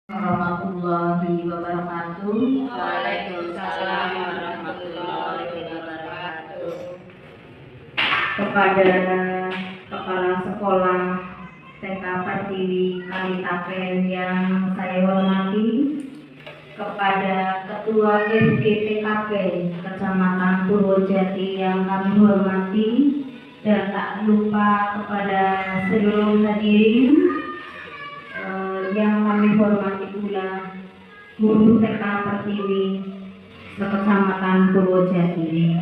Warahmatullahi wabarakatuh. Waalaikumsalam warahmatullahi wabarakatuh. Kepada Kepala Sekolah TK Pertiwi Kalitapen yang saya hormati, kepada Ketua FGPKP Kecamatan Purwojati yang kami hormati, dan tak lupa kepada seluruh hadirin yang kami hormati pula guru TK Pertiwi Kecamatan Purwojati.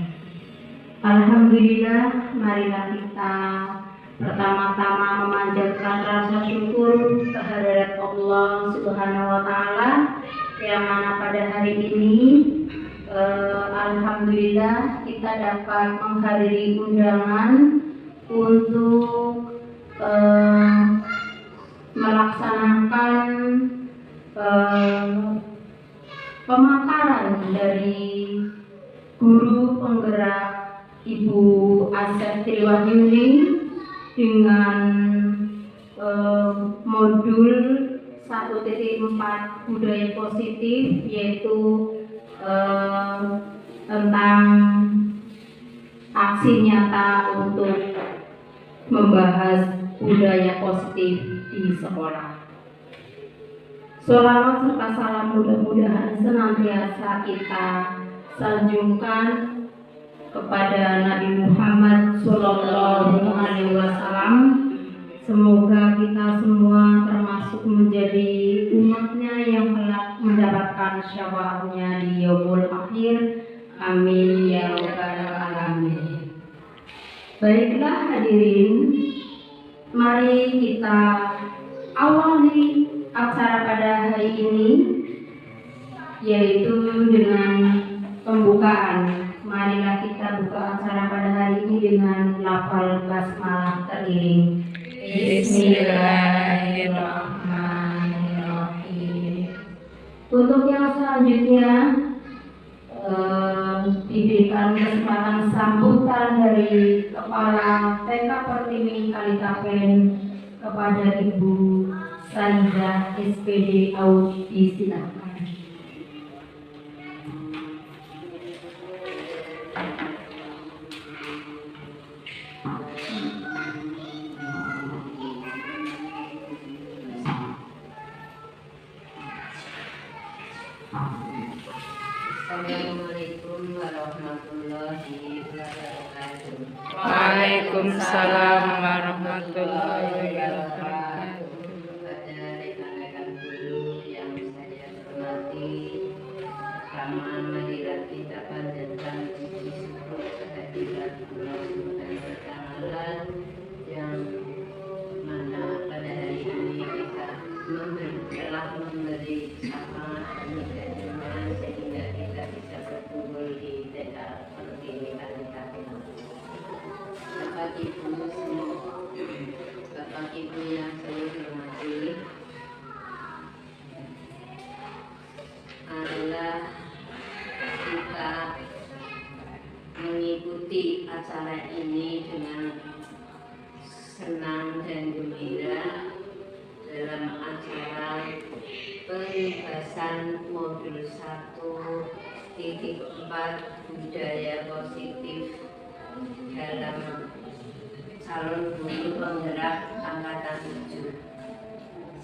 Alhamdulillah, marilah kita pertama-tama memanjatkan rasa syukur kehadirat Allah Subhanahu wa Ta'ala, yang mana pada hari ini alhamdulillah kita dapat menghadiri undangan untuk melaksanakan pemaparan dari guru penggerak Ibu Asep Triwahyuni dengan modul 1.4 budaya positif, yaitu tentang aksi nyata untuk membahas budaya positif di sekolah. Sholawat serta salam mudah-mudahan senantiasa kita sanjungkan kepada Nabi Muhammad Sallallahu Alaihi Wasallam. Semoga kita semua termasuk menjadi umatnya yang kelak mendapatkan syafaatnya di yaumul akhir. Amin ya rabbal alamin. Baiklah hadirin, mari kita awali acara pada hari ini, yaitu dengan pembukaan. Marilah kita buka acara pada hari ini dengan lafal basmalah teriring. Bismillahirrahmanirrahim. Untuk yang selanjutnya diberikan kesempatan sambutan dari Kepala TK Pertiwi Kalitapen kepada Ibu Saidah SPD Audi, silakan. Assalamualaikum warahmatullahi wabarakatuh. Waalaikumsalam warahmatullahi wabarakatuh. Kepada rekan-rekan guru yang saya hormati, pertama marilah kita panjatkan puji syukur kehadirat Allah Subhanahu wa Ta'ala, yang mana pada hari ini kita telah memberi syafaat sehingga kita bisa berkumpul di TK Pertiwi Kalitapen. Bapak Ibu yang saya hormati, adalah kita mengikuti acara ini dengan senang dan gembira dalam acara pembahasan modul 1.4 budaya positif dalam calon guru penggerak angkatan 7.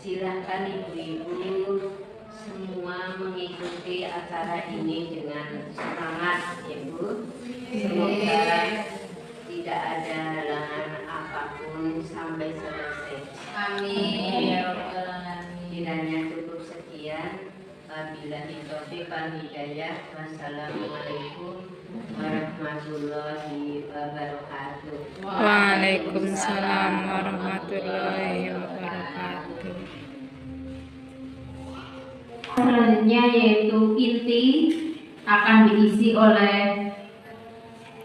Silakan ibu-ibu semua mengikuti acara ini dengan semangat, ya Bu. Semoga tidak ada halangan apapun sampai selesai. Amin. Kiranya cukup sekian. Wabillahi taufiq wal hidayah. Wassalamualaikum warahmatullahi wabarakatuh. Waalaikumsalam warahmatullahi wabarakatuh. Selanjutnya yaitu inti akan diisi oleh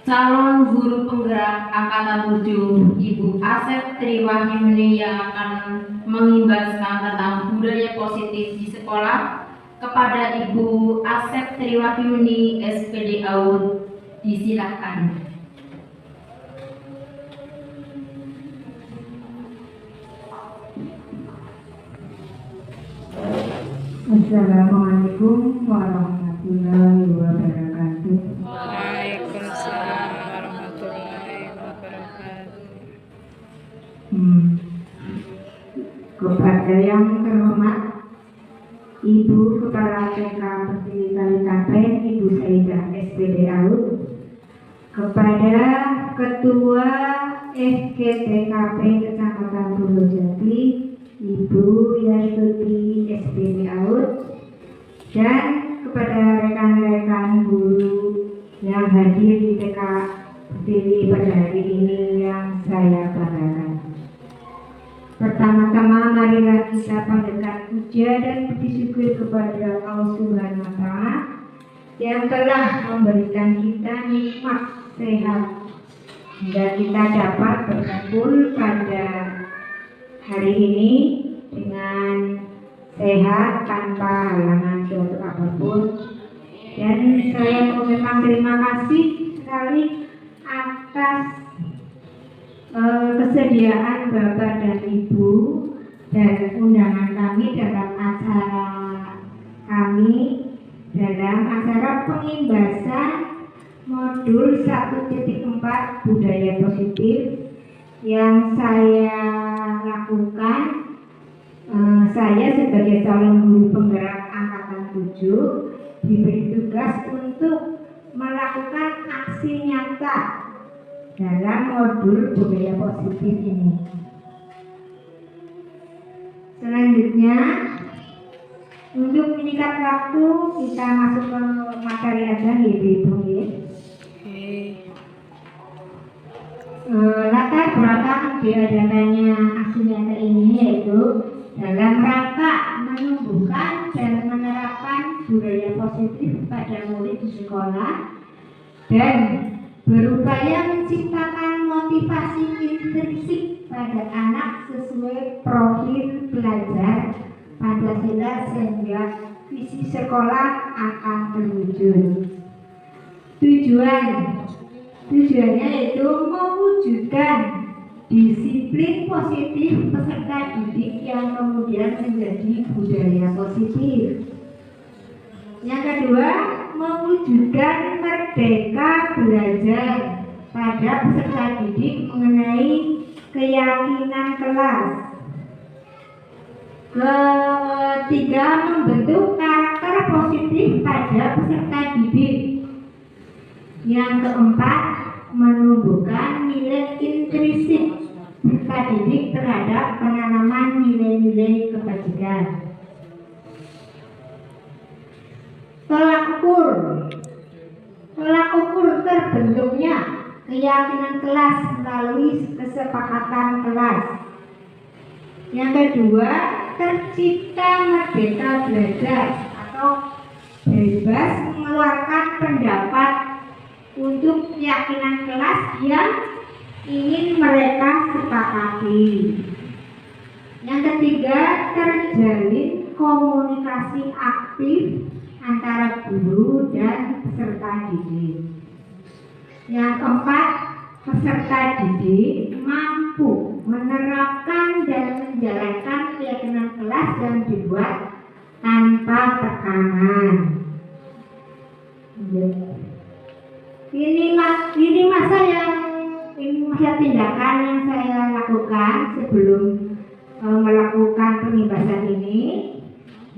calon guru penggerak angkatan 7 Ibu Asep Triwahyuni yang akan mengimbaskan tentang budaya positif di sekolah. Kepada Ibu Asep Triwahyuni SPD Audi, disilahkan. Assalamualaikum warahmatullahi wabarakatuh. Waalaikumsalam warahmatullahi wabarakatuh. Kepada yang terhormat Ibu Kepala TK Pertiwi Kalikapen, Ibu Saidah SPD Aut, kepada Ketua FGTKP Kecamatan Purwojati, Ibu Yastuti SPD Aut, dan kepada rekan-rekan guru yang hadir di TK Pertiwi pada hari ini yang saya banggakan. Pertama-tama marilah kita panjatkan puja dan puji syukur kepada Allah Subhanahu wa Ta'ala yang telah memberikan kita nikmat sehat hingga kita dapat berkumpul pada hari ini dengan sehat tanpa halangan suatu apapun. Dan saya mengucapkan terima kasih sekali atas kesediaan Bapak dan Ibu dan undangan kami dalam acara pengimbasan modul 1.4 budaya positif yang saya lakukan. Saya sebagai calon guru penggerak angkatan 7 diberi tugas untuk melakukan aksi nyata dalam modul budaya positif ini. Selanjutnya, untuk menyingkat waktu, kita masuk ke materi aja, Ibu. Latar belakang diadakannya aksi nyata ini yaitu dalam rangka menumbuhkan dan menerapkan budaya positif pada murid di sekolah dan berupaya menciptakan motivasi intrinsik pada anak sesuai profil belajar Pancasila sehingga visi sekolah akan terwujud. Tujuannya itu mewujudkan disiplin positif peserta didik yang kemudian menjadi budaya positif. Yang kedua, mewujudkan merdeka belajar pada peserta didik mengenai keyakinan kelas. Ketiga, membentuk karakter positif pada peserta didik. Yang keempat, menumbuhkan nilai intrinsik peserta didik terhadap penanaman nilai-nilai kebajikan. Tolak ukur terbentuknya keyakinan kelas melalui kesepakatan kelas. Yang kedua, tercipta merdeka belajar atau bebas mengeluarkan pendapat untuk keyakinan kelas yang ingin mereka sepakati. Yang ketiga, terjalin komunikasi aktif antara guru dan peserta didik. Yang keempat, peserta didik mampu menerapkan dan menjalankan keyakinan kelas yang dibuat tanpa tekanan. Ini masa tindakan yang saya lakukan sebelum melakukan pengimbasan ini,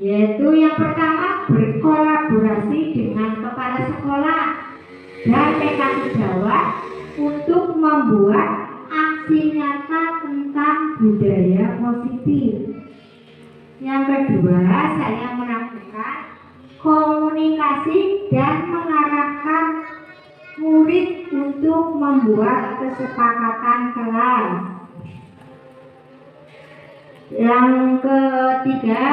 yaitu yang pertama berkolaborasi dengan kepala sekolah dan TK Jawa untuk membuat aksi nyata tentang budaya positif. Yang kedua, saya melakukan komunikasi dan mengarahkan murid untuk membuat kesepakatan kelas. Yang ketiga,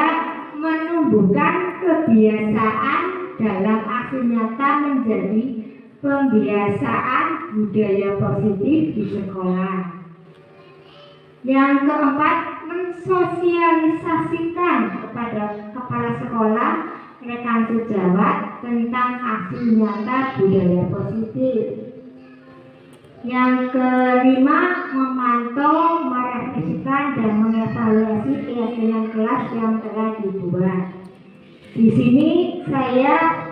menumbuhkan kebiasaan dalam aksi nyata menjadi pembiasaan budaya positif di sekolah. Yang keempat, mensosialisasikan kepada kepala sekolah rekan sejawat tentang aksi nyata budaya positif. Yang kelima, memantau, merevisikan dan mengevaluasi keyakinan kelas yang telah dibuat. Di sini saya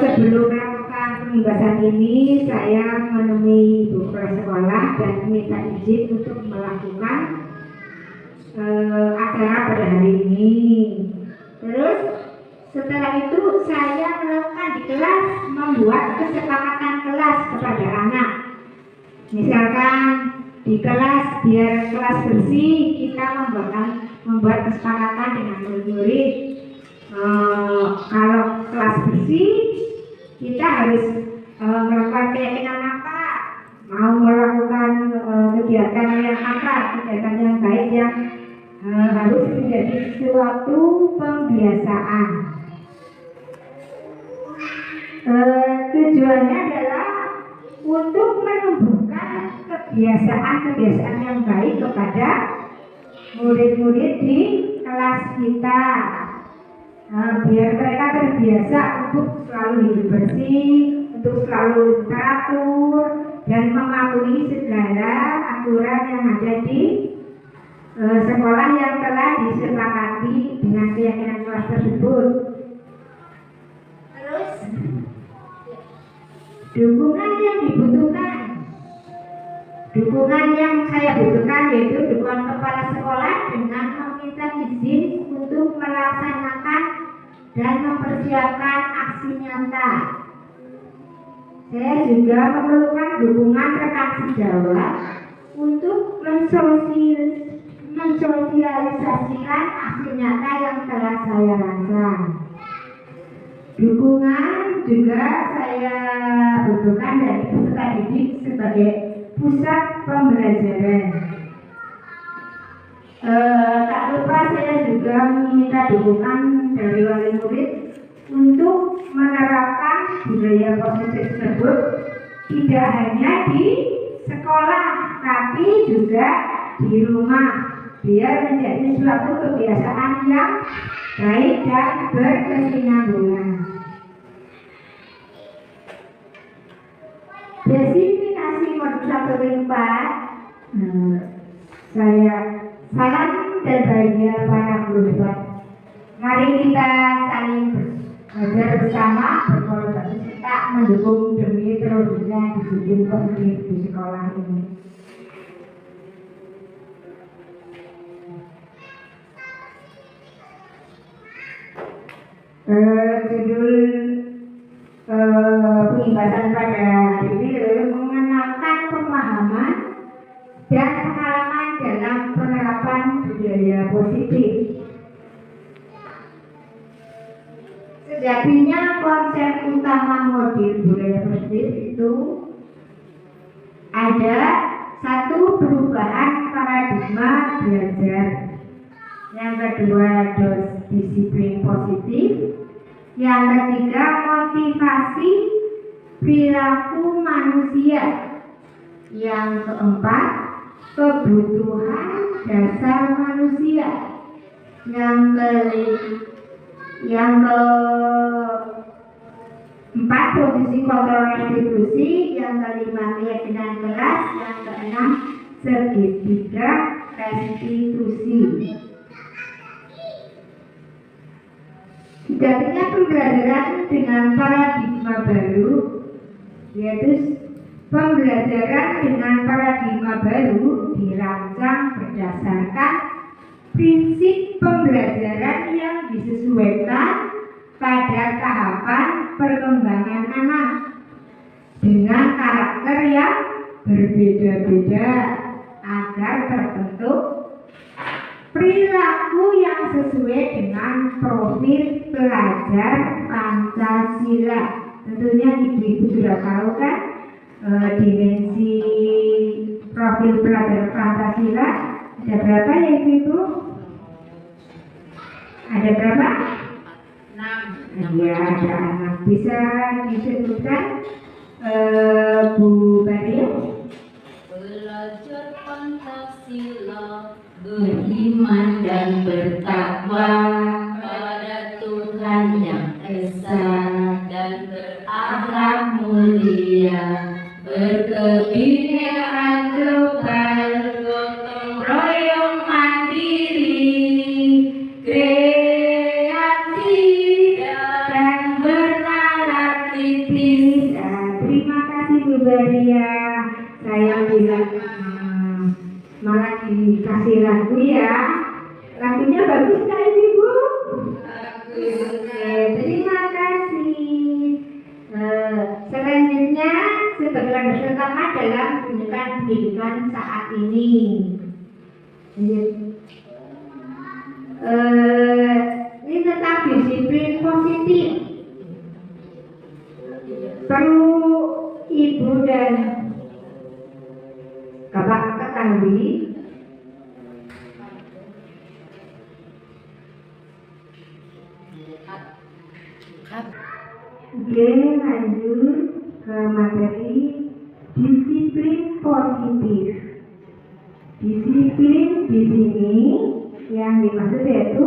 sebelum melakukan penugasan ini saya menemui ibu kepala sekolah dan minta izin untuk melakukan acara pada hari ini. Terus setelah itu saya melakukan di kelas, membuat kesepakatan kelas kepada anak. Misalkan di kelas, biar kelas bersih, kita membuat kesepakatan dengan murid-murid. Kalau kelas bersih, kita harus melakukan keyakinan apa, mau melakukan kegiatan yang apa, kegiatan yang baik yang harus menjadi suatu pembiasaan. Tujuannya adalah untuk menumbuhkan kebiasaan-kebiasaan yang baik kepada murid-murid di kelas kita, biar mereka terbiasa untuk selalu hidup bersih, untuk selalu teratur dan mematuhi segala aturan yang ada di sekolah yang telah disepakati dengan keyakinan kelas tersebut. Terus dukungan yang dibutuhkan, dukungan yang saya butuhkan yaitu dukungan kepala sekolah dengan meminta izin untuk melaksanakan dan mempersiapkan aksi nyata. Saya juga memerlukan dukungan rekan sejawat untuk mensosialisasikan aksi nyata yang telah saya rancang. Dukungan juga saya butuhkan dari peserta didik sebagai pusat pembelajaran. Tak lupa saya juga meminta dukungan dari wali murid untuk menerapkan budaya positif tersebut tidak hanya di sekolah tapi juga di rumah, biar menjadi suatu kebiasaan yang baik dan berkesinambungan. Desiminasi modul 1 saya salam dan bahagia para guru. Mari kita saling belajar bersama, berkolaborasi mendukung demi terwujudnya disiplin positif di sekolah ini. Judul pembahasan pada hari ini mengenalkan pemahaman dan pengalaman dalam penerapan budaya positif. Sejatinya konsep utama modul budaya positif itu ada satu, perubahan paradigma belajar, yang kedua disiplin positif, yang ketiga motivasi perilaku manusia, yang keempat kebutuhan dasar manusia, yang keempat posisi kontrol institusi, yang kelima keyakinan kelas, yang keenam segitiga restitusi. Sejatinya pembelajaran dengan paradigma baru, yaitu pembelajaran dengan paradigma baru dirancang berdasarkan prinsip pembelajaran yang disesuaikan pada tahapan perkembangan anak dengan karakter yang berbeda-beda agar terbentuk perilaku yang sesuai dengan profil pelajar Pancasila. Tentunya ibu-ibu sudah tahu kan dimensi profil pelajar Pancasila ada berapa ya ibu-ibu? Ada berapa? 6. Ya, ada 6. Bisa disebutkan Bu Maria? Belajar Pancasila, beriman dan bertakwa pada Tuhan yang Esa dan berakhlak mulia, berkebinekaan global, gotong royong mandiri, kasih lagu ya. Lagunya bagus kan Ibu? Oke, terima kasih. Selanjutnya sebagai landasan utama dalam pendidikan saat ini. Ini tentang disiplin positif. Perlu Ibu dan Bapak ketahui Oke, lanjut ke materi disiplin positif. Disiplin di sini yang dimaksud yaitu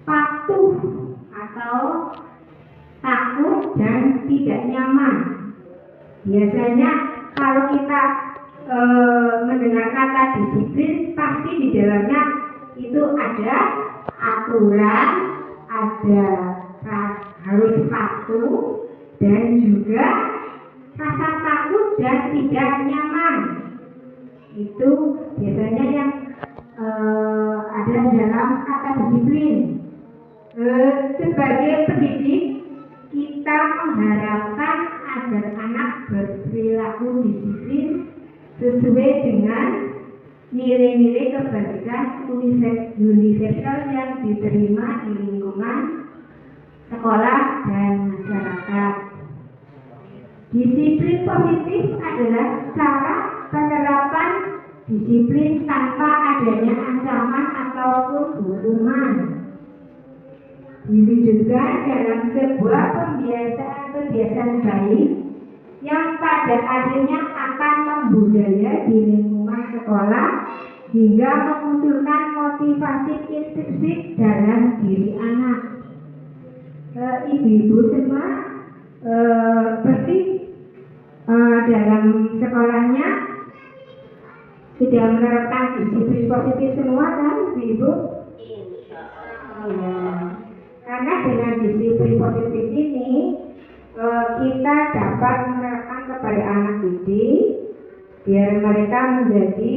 patuh atau takut dan tidak nyaman. Biasanya kalau kita mendengar kata disiplin, pasti di dalamnya itu ada aturan, ada harus patuh, dan juga rasa takut dan tidak nyaman. Itu biasanya yang ada dalam kata disiplin. Sebagai pendidik, kita mengharapkan agar anak berperilaku disiplin sesuai dengan nilai-nilai kebajikan universal yang diterima di lingkungan sekolah dan masyarakat. Disiplin positif adalah cara penerapan disiplin tanpa adanya ancaman ataupun hukuman. Diwujudkan dalam sebuah kebiasaan baik yang pada akhirnya akan membudaya di lingkungan sekolah hingga memunculkan motivasi intrinsik dalam diri anak. Ibu-ibu semua berarti dalam sekolahnya sudah menerapkan disiplin positif semua kan Ibu? Karena dengan disiplin positif ini kita dapat menerapkan kepada anak didik biar mereka menjadi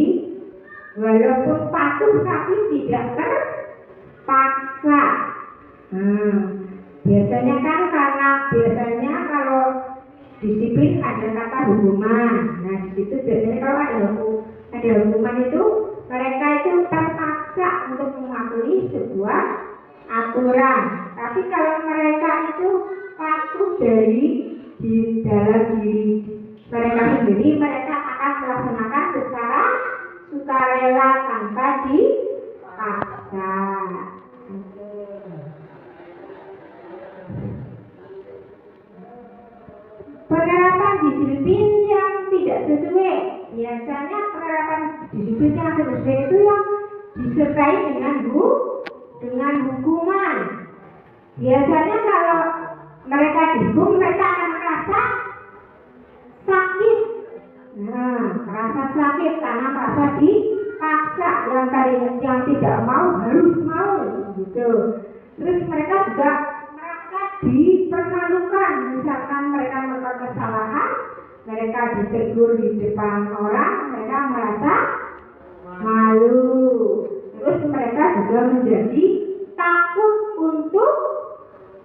walaupun patuh tapi tidak terpaksa. Biasanya kan biasanya kalau disiplin ada kata hukuman. Nah di situ biasanya kalau ada hukuman itu mereka itu terpaksa untuk mematuhi sebuah aturan. Tapi kalau mereka itu patuh di dalam diri mereka sendiri, mereka akan melaksanakan secara sukarela tanpa dipaksa. Penerapan disiplin yang tidak sesuai, biasanya penerapan disiplin yang tidak sesuai itu yang disertai dengan hukuman. Biasanya kalau mereka dihukum, mereka akan merasa sakit. Merasa sakit karena merasa dipaksa, yang tidak mau harus mau, gitu. Terus mereka juga merasa dipermalukan, misalkan mereka melakukan kesalahan, mereka ditegur di depan orang, mereka merasa malu. Terus mereka juga menjadi takut untuk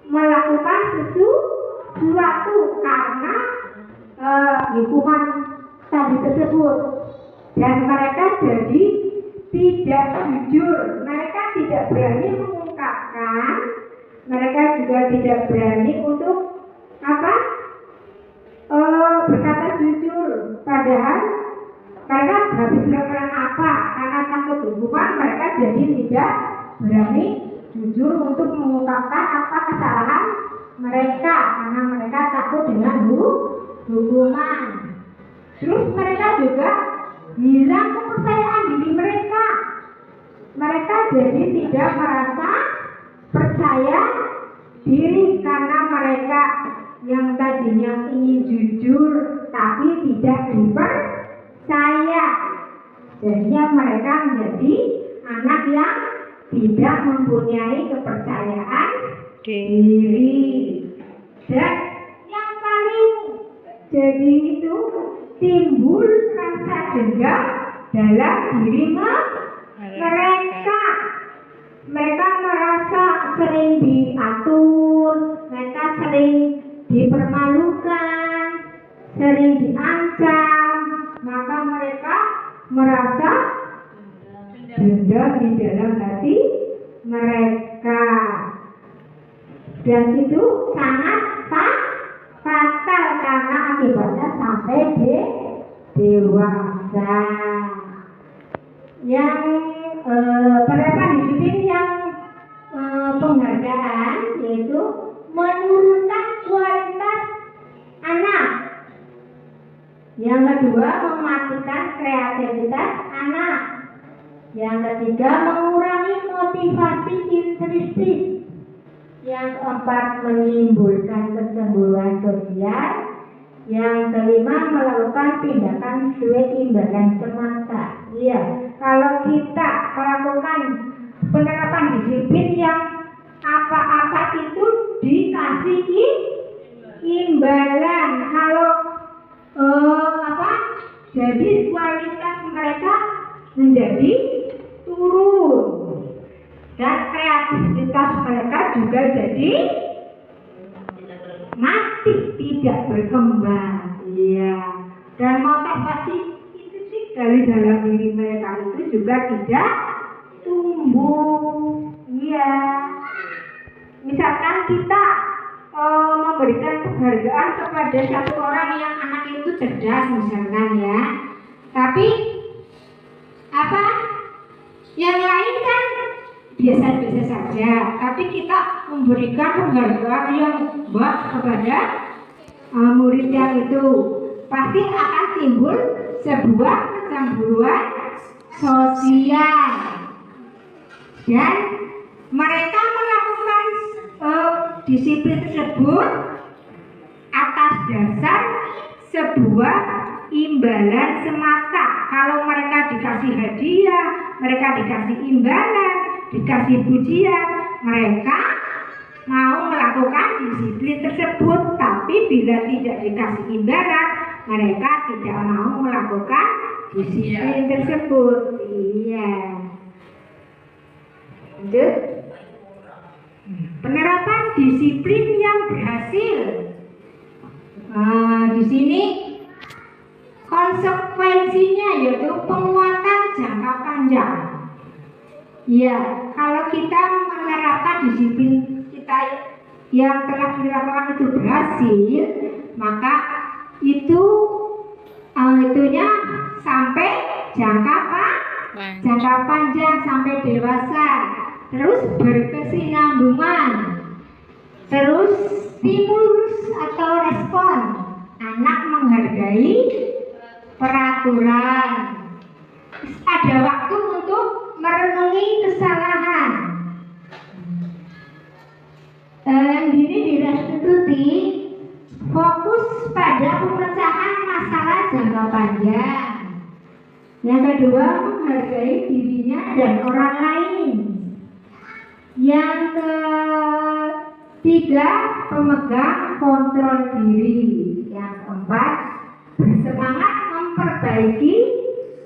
melakukan sesuatu karena hukuman tadi tersebut, dan mereka jadi tidak jujur, mereka tidak berani mengungkapkan, mereka juga tidak berani untuk berkata jujur, padahal mereka habis melakukan apa karena takut hukuman, mereka jadi tidak berani jujur untuk mengungkapkan apa kesalahan mereka karena mereka takut dengan hukuman. Terus mereka juga hilang kepercayaan diri mereka. Mereka jadi tidak merasa percaya diri karena mereka yang tadinya ingin jujur tapi tidak dipercaya. Jadinya mereka menjadi anak yang tidak mempunyai kepercayaan diri. Dan yang paling jadi itu timbul rasa dendam dalam diri mereka merasa sering diatur, mereka sering dipermalukan, sering diancam, maka mereka merasa dendam di dalam hati mereka, dan itu sangat fatal karena akibatnya sampai dewasa. Yang penerapan disiplin yang penghargaan yaitu menurunkan kualitas anak. Yang kedua, mematikan kreativitas anak. Yang ketiga, mengurangi motivasi intrinsik. Yang keempat, menimbulkan kecemburuan sosial. Yang kelima, melakukan tindakan sesuai imbalan semata. Iya, kalau kita melakukan penerapan disiplin yang apa-apa itu dikasih imbalan. Kalau jadi kualitas mereka menjadi turun dan kreativitas mereka juga jadi mati, tidak berkembang. Iya, dan motivasi itu sih dari dalam diri mereka itu juga tidak tumbuh. Iya, misalkan kita memberikan penghargaan kepada satu orang yang anak itu cerdas misalkan ya, tapi yang lain kan biasa-biasa saja, tapi kita memberikan penghargaan yang baik kepada murid yang itu, pasti akan timbul sebuah kecemburuan sosial, dan mereka melakukan disiplin tersebut atas dasar sebuah imbalan semata. Kalau mereka dikasih hadiah, mereka dikasih imbalan, dikasih pujian, mereka mau melakukan disiplin tersebut. Tapi bila tidak dikasih imbalan, mereka tidak mau melakukan disiplin tersebut. Iya. Lanjut. Penerapan disiplin yang berhasil. Di sini konsekuensinya yaitu penguatan jangka panjang. Ya, kalau kita menerapkan disiplin kita yang telah dilakukan itu berhasil, maka itunya sampai jangka panjang, sampai dewasa, terus berkesinambungan, terus stimulus atau respon, anak menghargai peraturan, ada waktu untuk merenungi kesalahan. Ini direstitusi fokus pada pemecahan masalah jangka panjang. Yang kedua, menghargai dirinya dan orang lain. Yang ketiga, pemegang kontrol diri. Yang keempat, bersemangat memperbaiki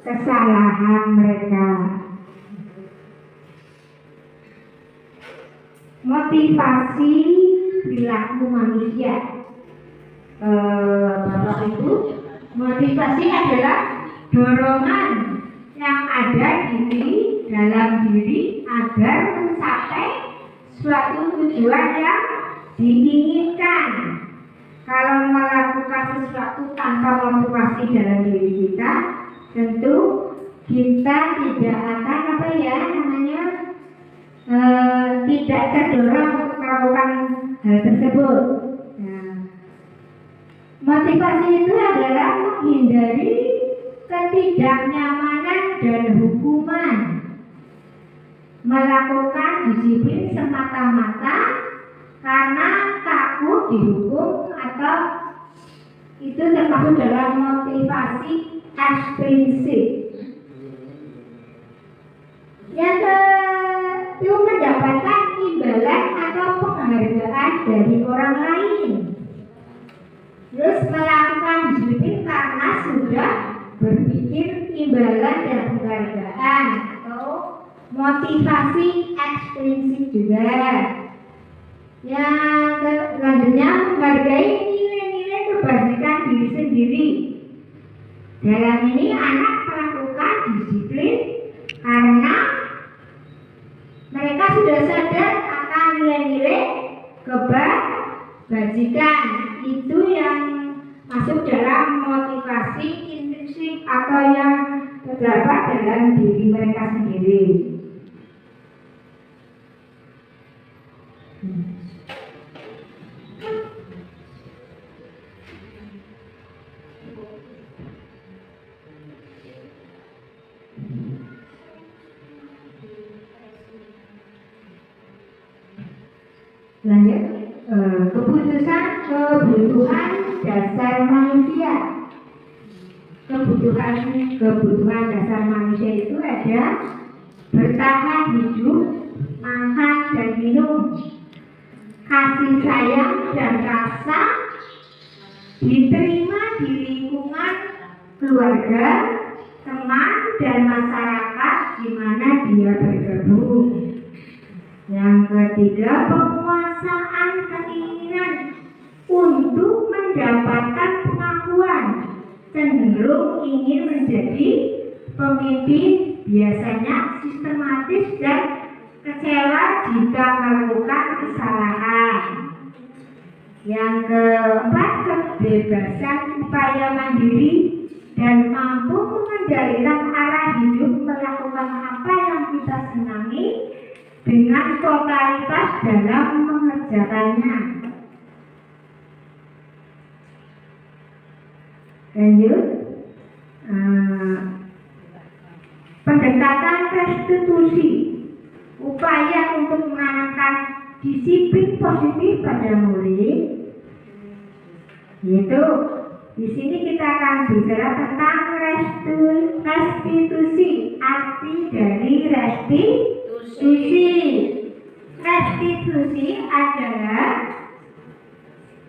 kesalahan mereka. Motivasi perilaku manusia. Bapak Ibu, motivasi adalah dorongan yang ada dalam diri agar mencapai suatu tujuan yang diinginkan. Kalau melakukan sesuatu tanpa motivasi dalam diri kita, tentu kita tidak akan tidak terdorong untuk melakukan hal tersebut. Motivasi itu adalah menghindari ketidaknyamanan dan hukuman, melakukan disiplin semata-mata karena takut dihukum, atau itu termasuk dalam motivasi ekstrinsik. Yang kedua, mendapatkan imbalan atau penghargaan dari orang lain. Terus melakukan disiplin karena sudah berpikir imbalan dan penghargaan atau motivasi ekstrinsik juga. Yang selanjutnya, menghargai nilai-nilai kebajikan diri sendiri. Dalam ini anak melakukan disiplin karena mereka sudah sadar akan nilai-nilai kebajikan. Itu yang masuk dalam motivasi intrinsik atau yang terdapat dalam diri mereka sendiri. Lanjut, kebutuhan dasar manusia. Kebutuhan dasar manusia itu ada bertahan hidup, makan dan minum, kasih sayang dan rasa diterima di lingkungan keluarga, teman dan masyarakat di mana dia bergabung. Yang ketiga, penguasaan keinginan untuk mendapatkan pengakuan, cenderung ingin menjadi pemimpin, biasanya sistematis dan kecewa jika melakukan kesalahan. Yang keempat, kebebasan upaya mandiri dan mampu mengendalikan arah hidup, melakukan apa yang kita senangi dengan totalitas dalam mengerjakannya. Lanjut, pendekatan restitusi, upaya untuk menanamkan disiplin positif pada murid. Yaitu di sini kita akan bicara tentang restitusi, arti dari restitusi. Restitusi adalah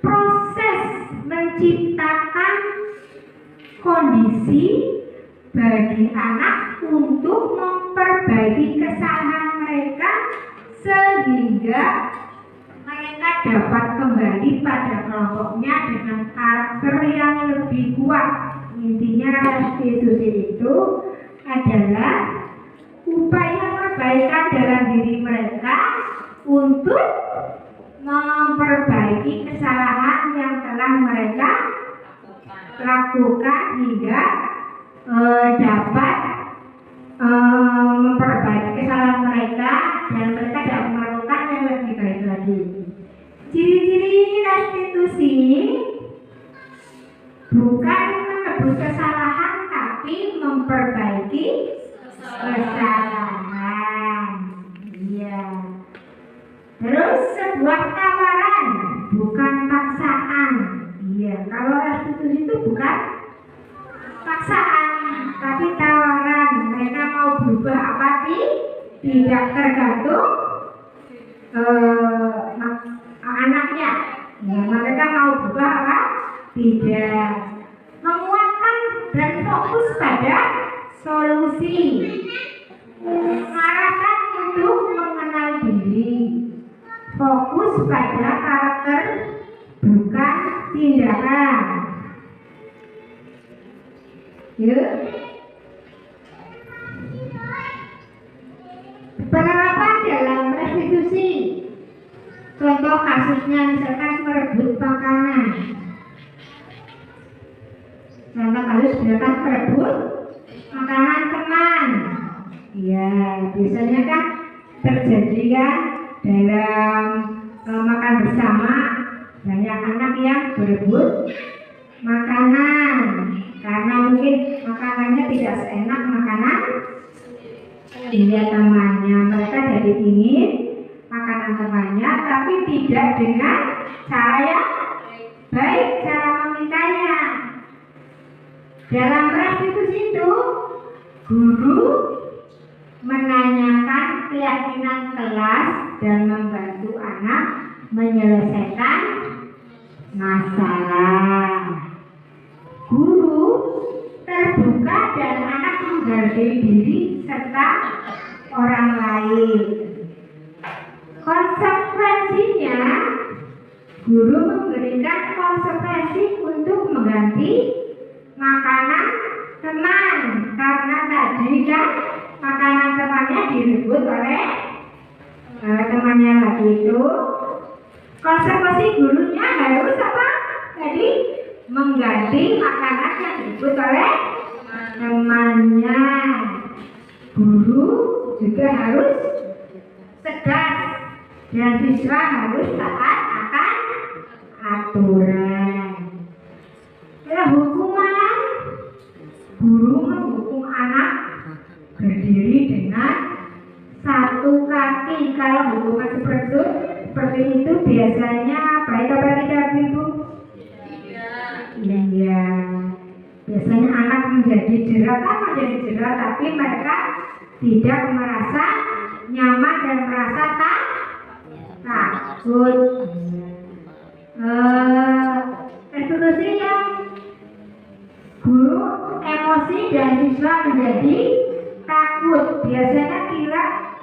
proses menciptakan kondisi bagi anak untuk memperbaiki kesalahan mereka sehingga mereka dapat kembali pada kelompoknya dengan karakter yang lebih kuat. Intinya restitusi itu adalah upaya perbaikan dalam diri mereka untuk memperbaiki kesalahan yang telah mereka lakukan hingga dapat memperbaiki kesalahan mereka dan mereka dapat melakukan yang lebih baik lagi. Ciri-ciri restitusi bukan menebus kesalahan tapi memperbaiki kesalahan. Iya. Terus sebuah tawaran, bukan paksaan. Iya, kalau restitusi itu bukan paksaan, tapi tawaran. Mereka mau berubah apa tidak tergantung anaknya. Ya, mereka mau berubah apa tidak. Menguatkan dan fokus pada solusi. Mengarahkan untuk mengenal diri. Fokus pada karakter, bukan tindakan. Yuk. Penerapan dalam restitusi. Contoh kasusnya misalkan merebut makanan. Contoh kasus misalkan merebut makanan teman. Ya, biasanya kan terjadi kan dalam makan bersama banyak anak yang berebut makanan karena mungkin makanannya tidak seenak makanan dilihat temannya. Mereka jadi ingin makanan temannya tapi tidak dengan cara yang baik, cara memintanya. Dalam restitusi itu guru menanyakan keyakinan kelas dan membantu anak menyelesaikan masalah. Guru terbuka dan anak menghargai diri serta orang lain. Konsekuensinya, guru memberikan konsekuensi untuk mengganti makanan teman, karena tadi kan makanan temannya direbut oleh temannya lagi itu. Konsekuensi gurunya harus apa? Tadi mengganti makanan yang direbut oleh temannya. Guru juga harus tegas dan siswa harus taat akan aturan. Hukuman, guru menghukum anak berdiri dengan satu kaki. Kalau hukuman seperti itu biasanya baik apa tidak, Ibu? Iya. Biasanya anak menjadi jerat, tapi mereka tidak merasa nyaman dan merasa takut. Restitusi yang guru emosi dan siswa menjadi takut. Biasanya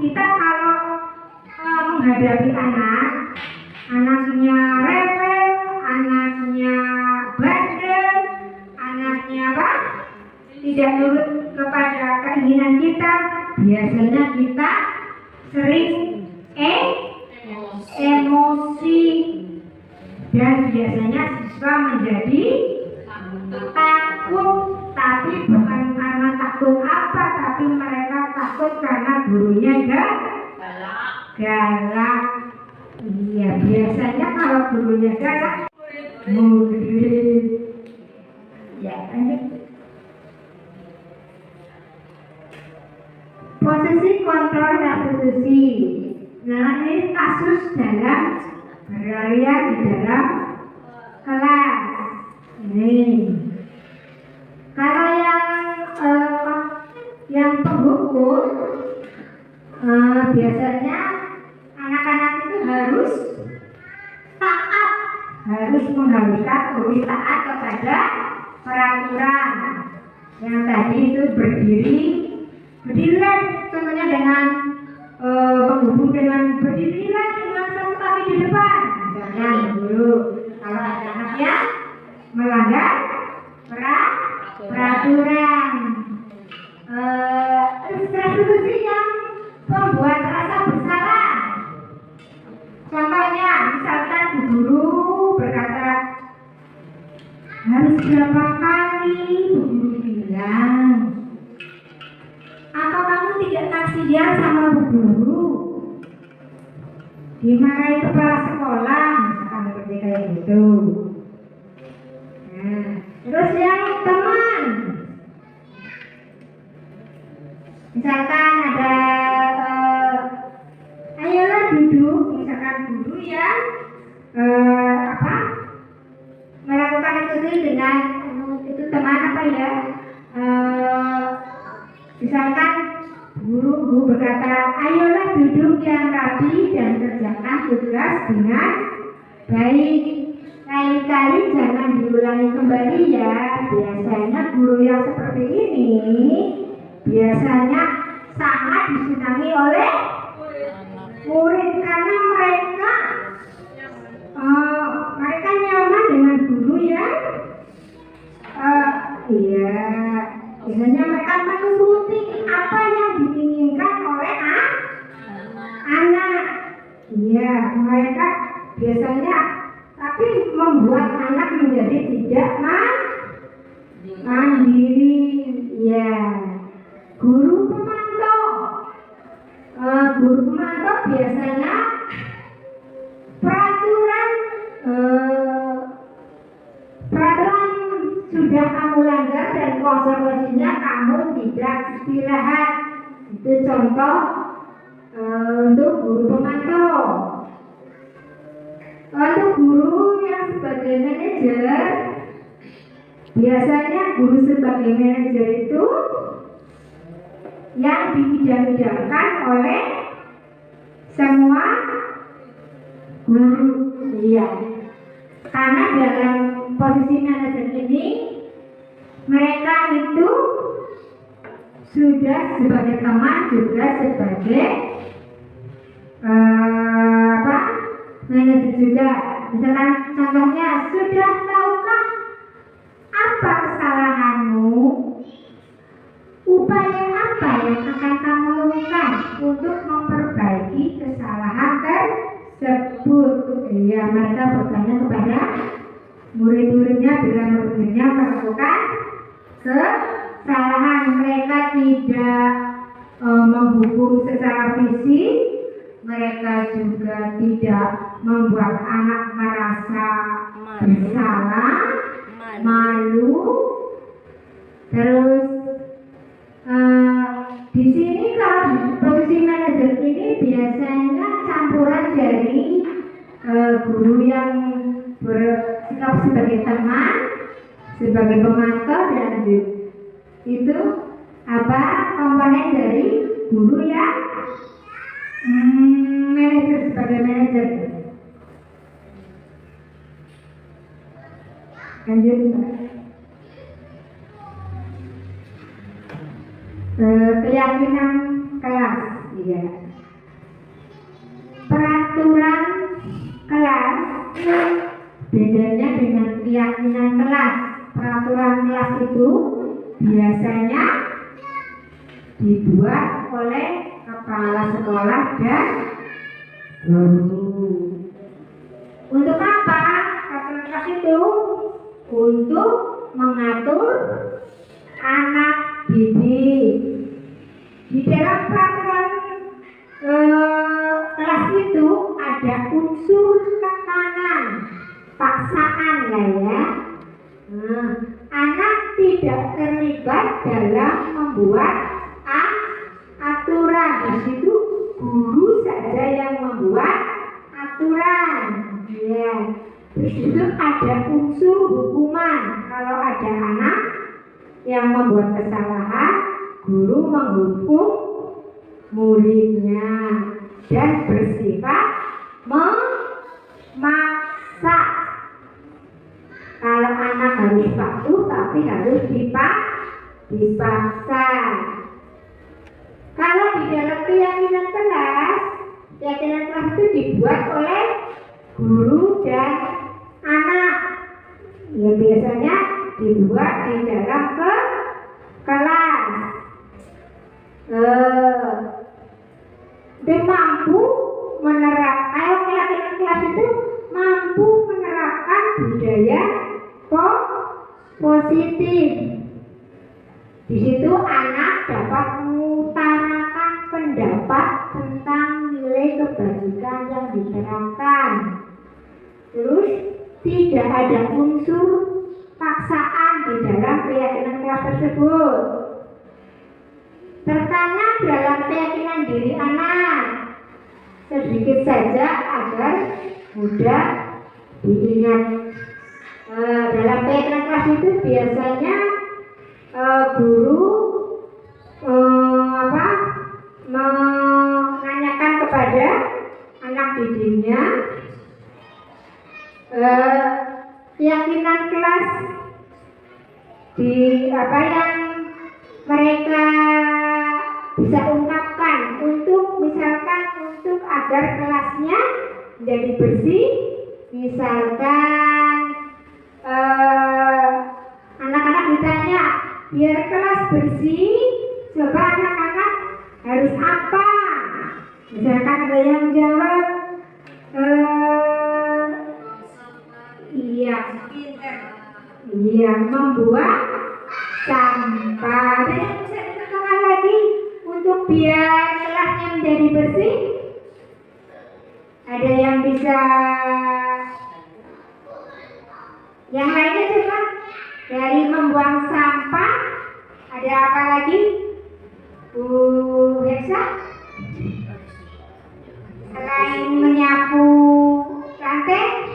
kita kalau menghadapi anaknya rebel, anaknya bandel, anaknya tidak nurut kepada keinginan kita, biasanya kita sering emosi, dan biasanya siswa menjadi takut, tapi bukan karena takut apa, tapi mereka takut karena gurunya galak. Iya, biasanya kalau gurunya galak murid. Ya, lanjut. Posisi kontrol restitusi. Nah, ini kasus dalam realia di dalam kelas. Ini kalau yang penghukum, biasanya anak-anak itu harus taat, harus mengharuskan guru taat kepada peraturan yang tadi itu berdirilah contohnya dengan penghubung dengan berdirilah dengan satu kaki di depan, misalnya guru. Kalau ada anaknya melanggar peraturan, restitusi yang membuat rasa bersalah. Contohnya, misalkan guru berkata, harus berapa kali guru bilang, apa kamu tidak kasihan sama bu guru? Dimarahi kepala sekolah, misalkan seperti kayak gitu. Nah, terus yang teman, misalkan ada ayolah duduk, misalkan guru yang melakukan itu dengan itu teman misalkan guru berkata, ayolah duduk yang rapi dan kerjakan tugas dengan baik. Kali-kali jangan diulangi kembali ya. Biasanya guru yang seperti ini biasanya sangat disenangi oleh murid karena mereka nyaman dengan guru yang biasanya mereka menuruti apa yang diinginkan oleh anak. Iya, mereka biasanya tapi membuat anak menjadi tidak mandiri. Ya, guru pemantau biasanya peraturan sudah kamu langgar dan konsekuensinya kamu tidak istirahat. Itu contoh untuk guru pemantau. Untuk guru yang sebagai manajer, biasanya guru sebagai manajer itu yang diidam-idamkan oleh semua guru. Iya, karena dalam posisi manajer ini mereka itu sudah sebagai teman juga sebagai manajer juga. Misalkan contohnya, sudah tahukah apa kesalahanmu? Upaya apa yang akan kamu lakukan untuk memperbaiki kesalahan tersebut? Ya, mereka bertanya kepada murid-muridnya bila murid-muridnya melakukan kesalahan. Mereka tidak menghukum secara fisik, mereka juga tidak membuat anak merasa bersalah, malu. Terus di sini kalau di posisi manajer ini biasanya campuran dari guru yang bersikap sebagai teman, sebagai pemantau, dan itu komponen dari guru yang manajer sebagai manajer. Lanjut. Keyakinan kelas, ya. Peraturan kelas bedanya dengan keyakinan kelas. Peraturan kelas itu biasanya dibuat oleh kepala sekolah dan guru. Untuk apa peraturan kelas itu? Untuk mengatur anak didik. Di dalam peraturan kelas itu ada unsur tekanan, paksaan lah ya. Anak tidak terlibat dalam membuat aturan. Di situ guru saja yang membuat aturan. Ya. Di situ ada unsur hukuman. Kalau ada anak yang membuat kesalahan, guru menghukum muridnya dan bersifat memaksa. Kalau anak harus patuh, tapi harus dipaksa. Kalau di dalam keyakinan kelas itu dibuat oleh guru dan anak. Ya, biasanya dibuat di dalam kelas. Dia mampu menerapkan, keyakinan kelas itu mampu menerapkan budaya positif. Di situ anak dapat mengutarakan pendapat tentang nilai kebajikan yang diterapkan. Terus tidak ada unsur paksaan di dalam keyakinan kelas tersebut. Tertanam dalam keyakinan diri anak sedikit saja agar mudah diingat. Dalam keyakinan kelas itu biasanya guru menanyakan kepada anak didiknya keyakinan kelas yang mereka bisa ungkapkan untuk misalkan untuk agar kelasnya menjadi bersih. Misalkan anak-anak ditanya, biar kelas bersih, coba anak-anak harus apa? Misalkan ada yang jawab, iya, membuat sampah. Dan bisa ditentukan lagi untuk biar kelasnya menjadi bersih. Ada yang bisa, yang lainnya coba dari membuang sampah. Ada apa lagi, Bu Heksa? Selain menyapu lantai,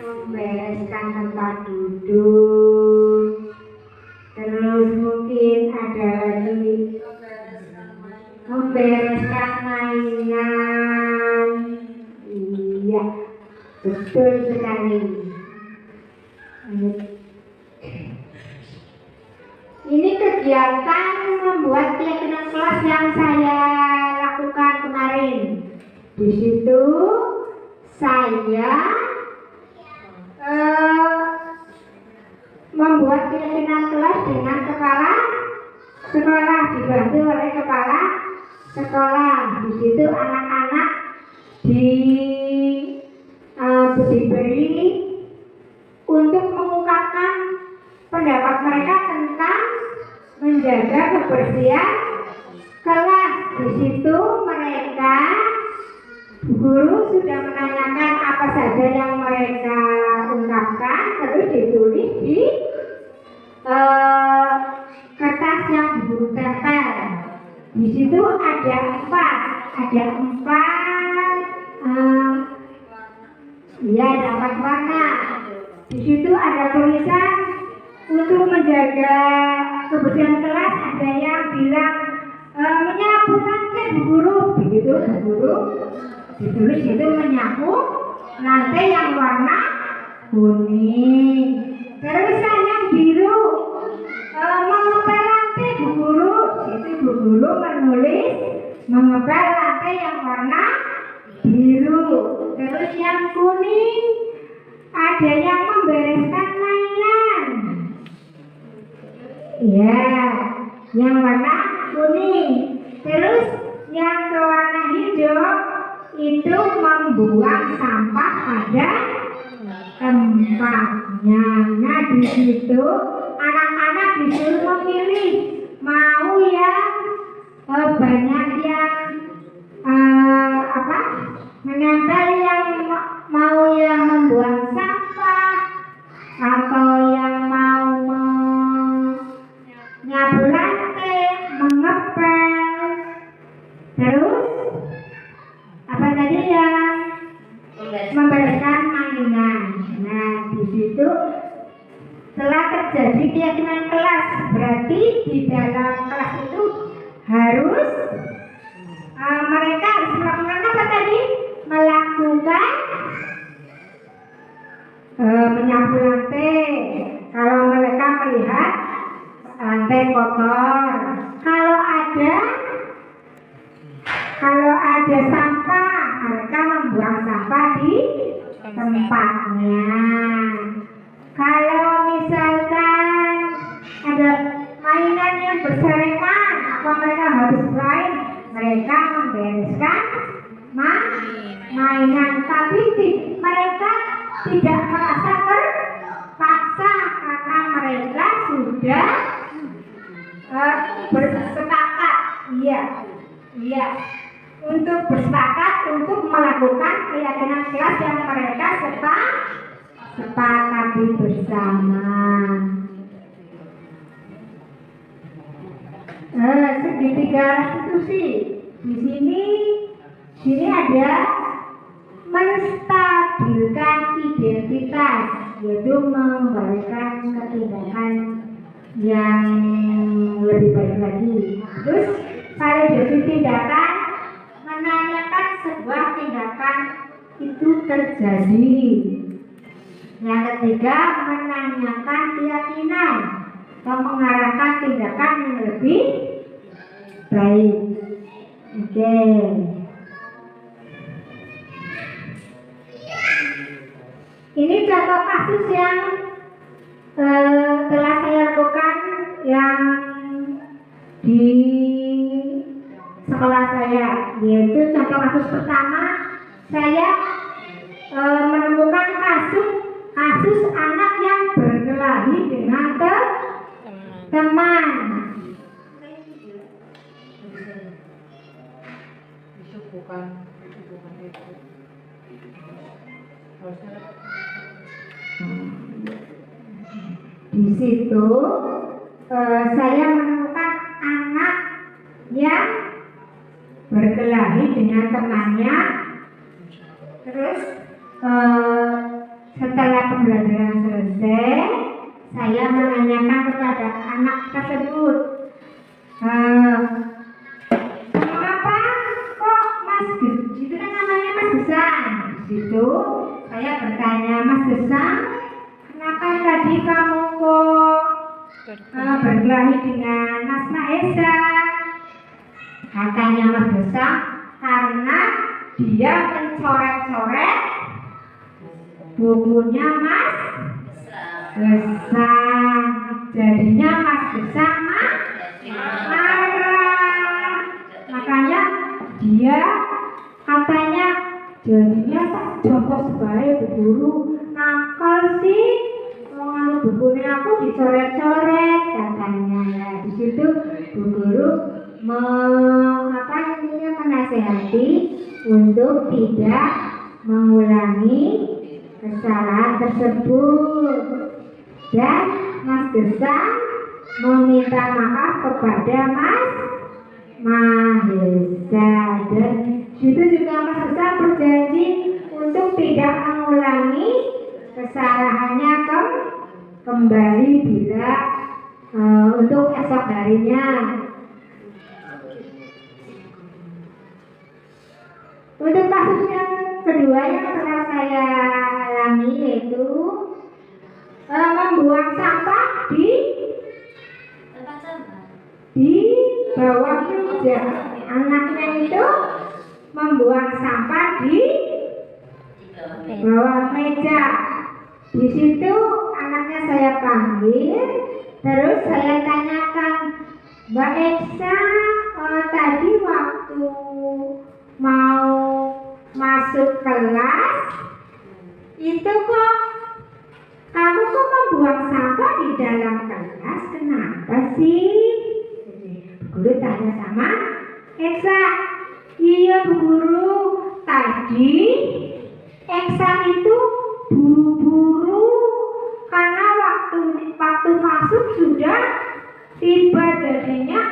membereskan tempat duduk. Terus mungkin ada lagi membereskan mainan. Iya, betul hari. Ini kegiatan membuat keyakinan kelas yang saya lakukan kemarin. Di situ saya membuat keyakinan kelas dengan kepala sekolah, dibantu oleh kepala sekolah. Di situ anak-anak diberi untuk mengungkapkan pendapat mereka tentang menjaga kebersihan kelas. Di situ mereka, guru sudah menanyakan apa saja yang mereka ungkapkan, terus ditulis di kertas yang guru tempel. Di situ ada empat warna. Di situ ada tulisan untuk menjaga kebersihan kelas. Ada yang bilang menyapu lantai Bu Guru, begitu Bu Guru. Ditulis itu menyapu lantai yang warna kuning. Terusan yang biru mengepel lantai Bu Guru. Itu Bu Guru menulis mengepel lantai yang warna biru. Terus yang kuning ada yang membereskan mainan. Ya, yang warna kuning. Terus yang warna hijau itu membuang sampah pada tempatnya. Nah, di situ anak-anak disuruh memilih mau yang banyak yang menempel, yang mau yang membuang sampah, atau yang mau menyapu lantai, mengepel. Terus apa tadi ya? Membereskan mainan. Nah, di situ telah terjadi keyakinan kelas. Berarti di dalam kelas itu harus mereka harus melakukan apa tadi? Melakukan menyapu lantai. Kalau mereka melihat lantai kotor, kalau ada sampah, mereka membuang sampah di tempatnya. Kalau misalkan ada mainan yang berserakan, apa mereka harus main? Mereka membereskan mainan, tapi mereka tidak merasa terpaksa karena mereka sudah bersepakat, untuk bersepakat untuk melakukan keyakinan kelas yang mereka sepakati bersama. Segitiga restitusi. Di sini ada menstabilkan identitas, yaitu memberikan ketindakan yang lebih baik lagi. Terus validasi tindakan, menanyakan sebuah tindakan itu terjadi. Yang ketiga, menanyakan keyakinan atau mengarahkan tindakan yang lebih baik. Oke. Ini contoh kasus yang telah saya lakukan yang di sekolah saya, yaitu contoh kasus pertama, saya menemukan kasus anak yang berkelahi dengan teman. Di situ saya menemukan anak yang berkelahi dengan temannya. Terus setelah pembelajaran selesai, saya menanyakan kepada anak tersebut, kenapa kok Mas itu kan namanya Mas Gesan. Di situ Saya bertanya, Mas Gesang, kenapa tadi kamu kok berkelahi dengan Mas Mahesa? Katanya Mas Gesang, karena dia mencoret-coret bukunya Mas Gesang. Jadinya Mas Gesang marah. Makanya dia katanya, jadinya tak Joko sebaik Bu Guru nakal sih, mau bukunya aku dicoret-coret katanya. Ya di situ Bu Guru menasehati untuk tidak mengulangi kesalahan tersebut, dan Mas Gesang meminta maaf kepada Mas Mahesa, dan itu juga Mas Gesang berjanji untuk tidak mengulangi kesalahannya kembali bila untuk esok harinya. Untuk kasus yang kedua yang pernah saya alami yaitu membuang sampah di bawah meja. Anaknya itu membuang sampah di bawah meja. Di situ anaknya saya panggil, terus saya tanyakan, Mbak Eksa, tadi waktu mau masuk kelas itu kok kamu kok membuang sampah di dalam kelas, kenapa sih? Guru tanya sama Eksa. Iya Bu Guru, tadi Eksa itu buru-buru karena waktu masuk sudah tiba, jadinya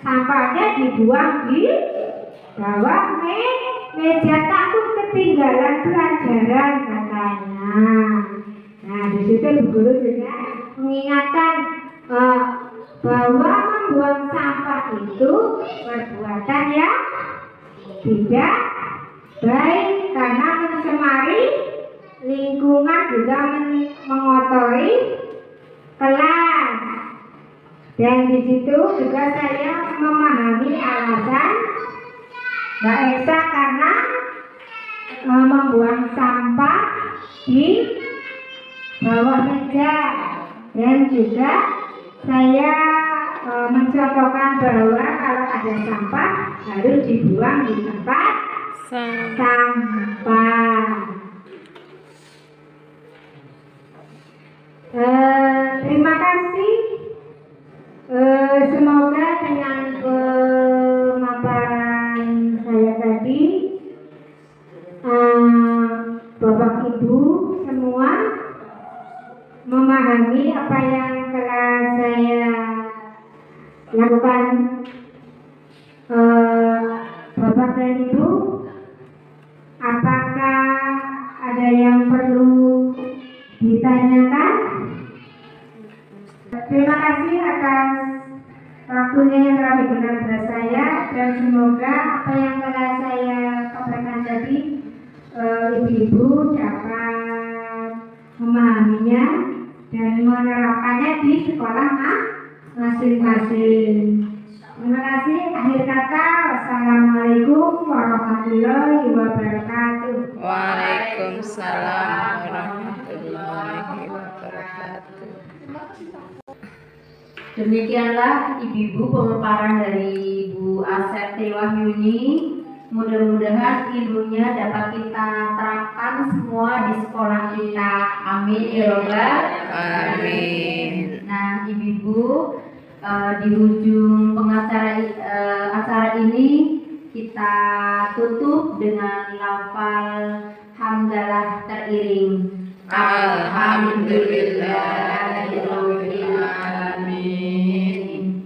sampahnya dibuang di bawah meja, takut ketinggalan pelajaran katanya. Nah di situ Bu Guru juga mengingatkan bahwa membuang sampah itu perbuatan yang tidak baik karena mencemari lingkungan, juga mengotori kelas. Dan di situ juga saya memahami alasan Mbak Esa karena membuang sampah di bawah meja, dan juga saya mencontohkan bahwa kalau ada sampah harus dibuang di tempat sampah. Terima kasih. Semoga dengan pemaparan saya tadi, Bapak Ibu semua memahami apa yang telah saya lakukan. Bapak dan Ibu, apakah ada yang perlu ditanyakan? Terima kasih atas waktunya yang telah diberikan kepada saya, dan semoga apa yang telah saya sampaikan tadi ibu-ibu dapat memahaminya dan menerapkannya di sekolah masing-masing. Terima kasih. Akhir kata, wassalamualaikum warahmatullahi wabarakatuh. Waalaikumsalam warahmatullahi wabarakatuh. Demikianlah ibu-ibu pemaparan dari Ibu Asep Triwahyuni. Mudah-mudahan ilmunya dapat kita terapkan semua di sekolah kita. Amin ya robbal Amin. Nah, ibu-ibu, di ujung acara ini kita tutup dengan lafal hamdalah teriring. Alhamdulillahirabbil alamin.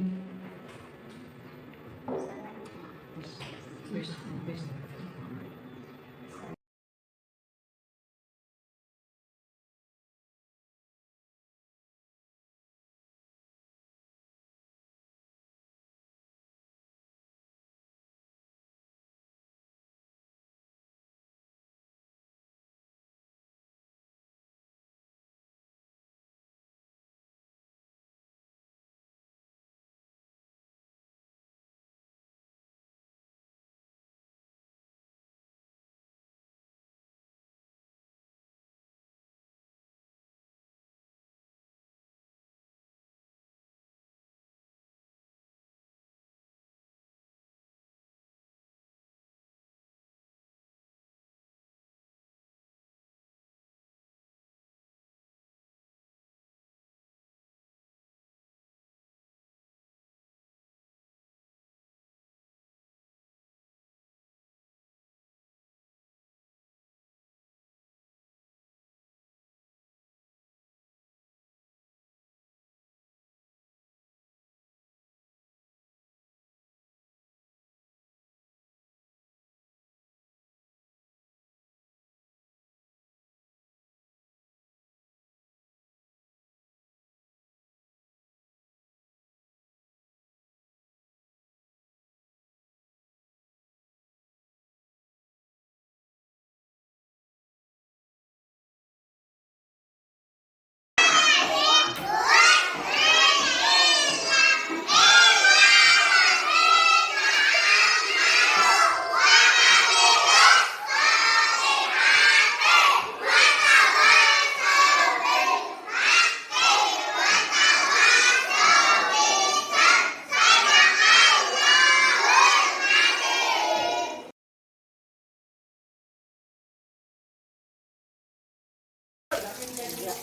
3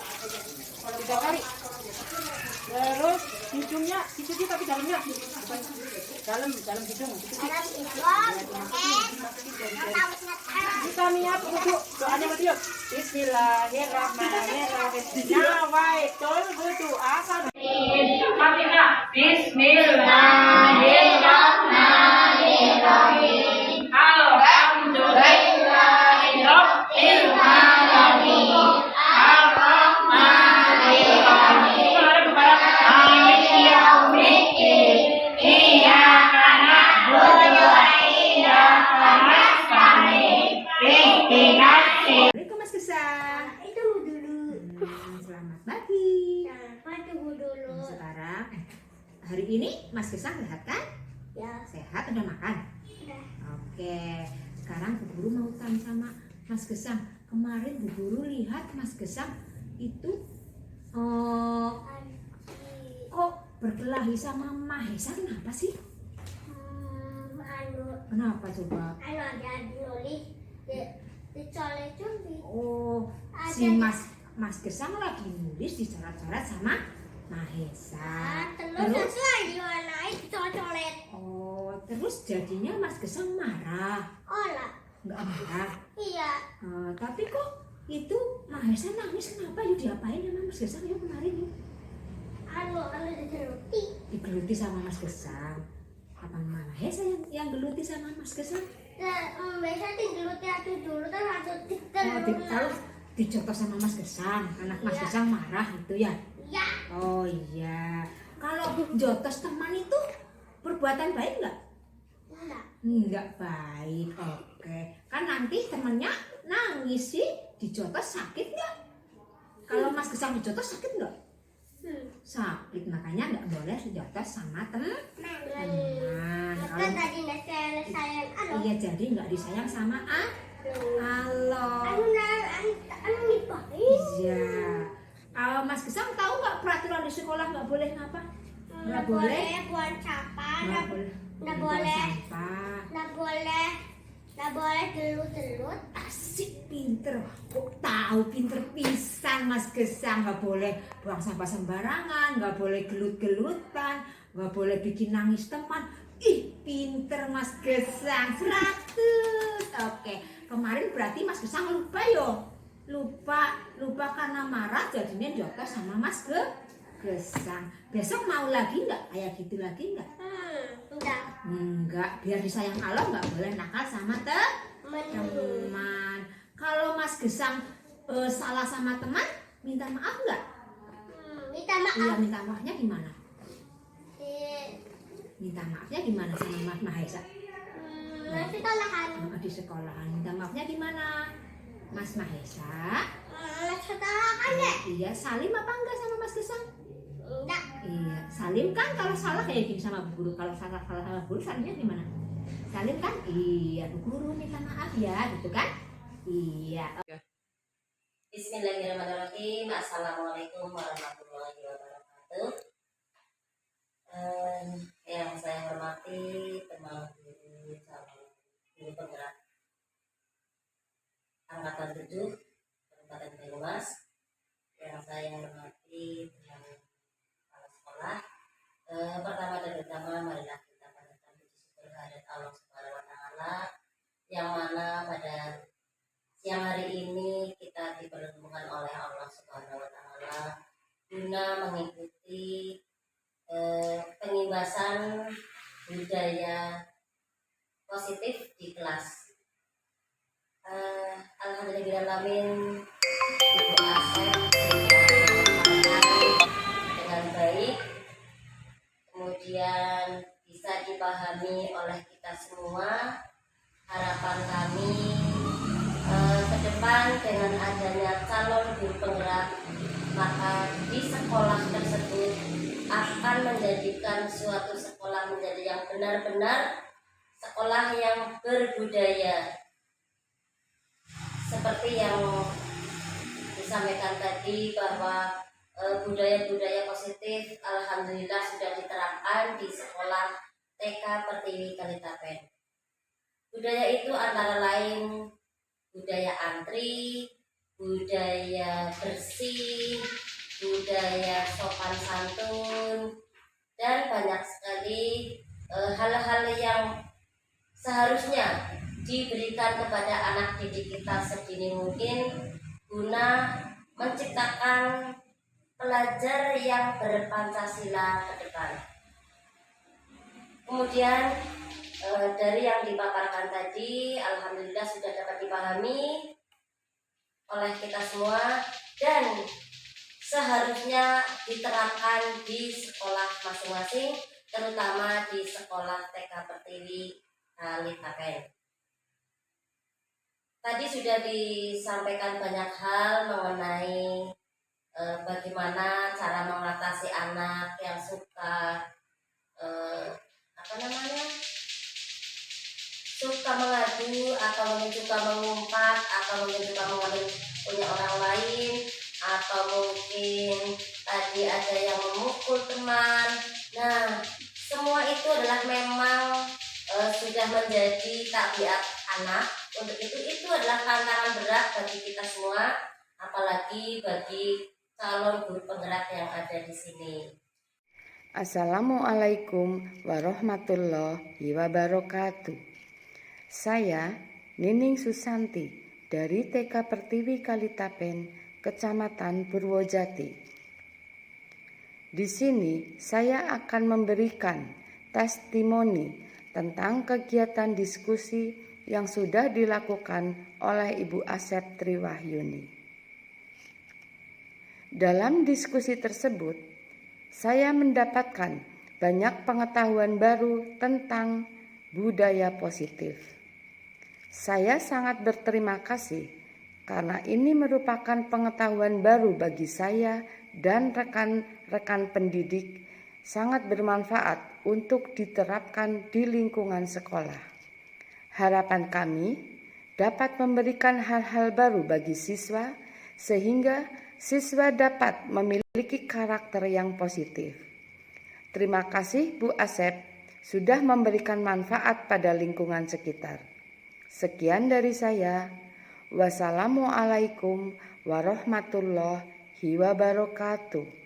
kali. Terus hidungnya dicuci tapi dalamnya dalam hidung dicuci. Kita niat wudhu, doanya wudhu yuk. Bismillahirrahmanirrahim. Nawaitul wudhu apa? Bismillahirrahmanirrahim. Alhamdulillahirabbil alamin. Arrahmanirrahim. Maliki yaumiddin. Iyyaka na'budu wa iyyaka nasta'in. Ihdinas Assalamualaikum Mas Gesang. Itu dulu. Selamat pagi. Nah, tunggu dulu. Sekarang hari ini Mas Gesang sehat kan? Ya, Sehat, udah makan? udah. Oke. Sekarang Bu Guru mau tanya sama Mas Gesang. Kemarin Bu Guru lihat Mas Gesang itu kok berkelahi sama Mahesa, kenapa sih? Kenapa coba? Ada nulis dicolek-colek. Oh, si Mas Gesang lagi nulis dicoret-coret sama Mahesa. Terus lagi warnain dicolek. Oh, terus jadinya Mas Gesang marah. Oh lah, Nggak marah. iya. Tapi kok itu Mahesa nangis, kenapa? Yuk diapain sama Mas Gesang ya kemarin yuk? Digeluti. Digeluti sama Mas Gesang. Apa Mahesa yang geluti sama Mas Gesang? Biasa digeluti aku dulu kan langsung Terus dijotos sama Mas Gesang. Anak Mas Iya. Gesang marah itu ya? Ya, Oh iya. Kalau jotos teman itu perbuatan baik nggak? enggak. Nggak baik. Oke. Kan nanti temennya nangis sih. Dijotos sakit nggak? Kalau Mas Gesang dijotos sakit nggak? Sakit, makanya nggak boleh dijotos sama teman. Maka Kalau tadi sayang iya, jadi nggak disayang sama Allah. ngipain. Iya. Mas Gesang tahu nggak peraturan di sekolah nggak boleh ngapa? Nggak boleh. buang sampah, Nggak boleh. nggak buang boleh. sampah. nggak boleh gelut-gelut. Asik, pinter. Kok tahu, pinter pisan Mas Gesang. Nggak boleh buang sampah sembarangan, nggak boleh gelut-gelutan, nggak boleh bikin nangis teman. Ih, pinter Mas Gesang. 100. Oke, kemarin berarti Mas Gesang lupa yo. Lupa karena marah jadinya jotos sama Mas Gesang. Besok mau lagi nggak kayak gitu lagi nggak? Enggak. Enggak, biar disayang Allah nggak boleh nakal sama teman. Kalau Mas Gesang salah sama teman, minta maaf nggak? Minta Iya, maaf. minta maafnya gimana? Di Minta maafnya gimana sama Mas Mahesa? sekolahan. Di sekolahan. Minta maafnya gimana? Mas Mahesa? Sekolahan deh. Iya, salim apa enggak sama Mas Gesang? Enggak. Iya, salim kan kalau salah kayak gini sama Bu Guru. Kalau salah sama Bu Guru, salimnya gimana? Salim kan? Iya, Bu Guru minta maaf ya, gitu kan? Iya. Bismillahirrahmanirrahim. Assalamualaikum warahmatullahi wabarakatuh. Yang saya hormati teman guru sama guru penggerak angkatan 7 Kabupaten Banyumas. Yang saya hormati teman kepala sekolah. Pertama dan utama, marilah kita panjatkan puji syukur kehadirat Allah Subhanahu wa Ta'ala, yang mana pada siang hari ini kita dipertemukan oleh Allah Subhanahu wa Ta'ala guna mengikuti pengimbasan budaya positif di kelas. Alhamdulillahirrahmanirrahim, Ibu Asep dengan baik, kemudian bisa dipahami oleh kita semua. Harapan kami ke depan dengan adanya calon guru penggerak, maka di sekolah tersebut akan menjadikan suatu sekolah menjadi yang benar-benar sekolah yang berbudaya, seperti yang disampaikan tadi bahwa budaya-budaya positif alhamdulillah sudah diterapkan di sekolah TK Pertiwi Kalitapen. Budaya itu antara lain budaya antri, budaya bersih, budaya sopan santun, dan banyak sekali hal-hal yang seharusnya diberikan kepada anak didik kita sedini mungkin guna menciptakan pelajar yang berpancasila ke depan. Kemudian dari yang dipaparkan tadi, alhamdulillah sudah dapat dipahami oleh kita semua dan seharusnya diterapkan di sekolah masing-masing, terutama di sekolah TK Pertiwi Kalitapen. Tadi sudah disampaikan banyak hal mengenai bagaimana cara mengatasi anak yang suka suka mengadu, atau mungkin suka mengumpat, atau mungkin suka mengambil punya orang lain, atau mungkin tadi ada yang memukul teman. Nah, semua itu adalah memang sudah menjadi tabiat anak. Untuk itu adalah tantangan berat bagi kita semua, apalagi bagi calon guru penggerak yang ada di sini. Assalamualaikum warahmatullahi wabarakatuh. Saya Nining Susanti dari TK Pertiwi Kalitapen, Kecamatan Purwojati. Di sini saya akan memberikan testimoni tentang kegiatan diskusi yang sudah dilakukan oleh Ibu Asep Triwahyuni. Dalam diskusi tersebut, saya mendapatkan banyak pengetahuan baru tentang budaya positif. Saya sangat berterima kasih karena ini merupakan pengetahuan baru bagi saya dan rekan-rekan pendidik, sangat bermanfaat untuk diterapkan di lingkungan sekolah. Harapan kami dapat memberikan hal-hal baru bagi siswa sehingga siswa dapat memiliki karakter yang positif. Terima kasih Bu Asep sudah memberikan manfaat pada lingkungan sekitar. Sekian dari saya. Wassalamualaikum warahmatullahi wabarakatuh.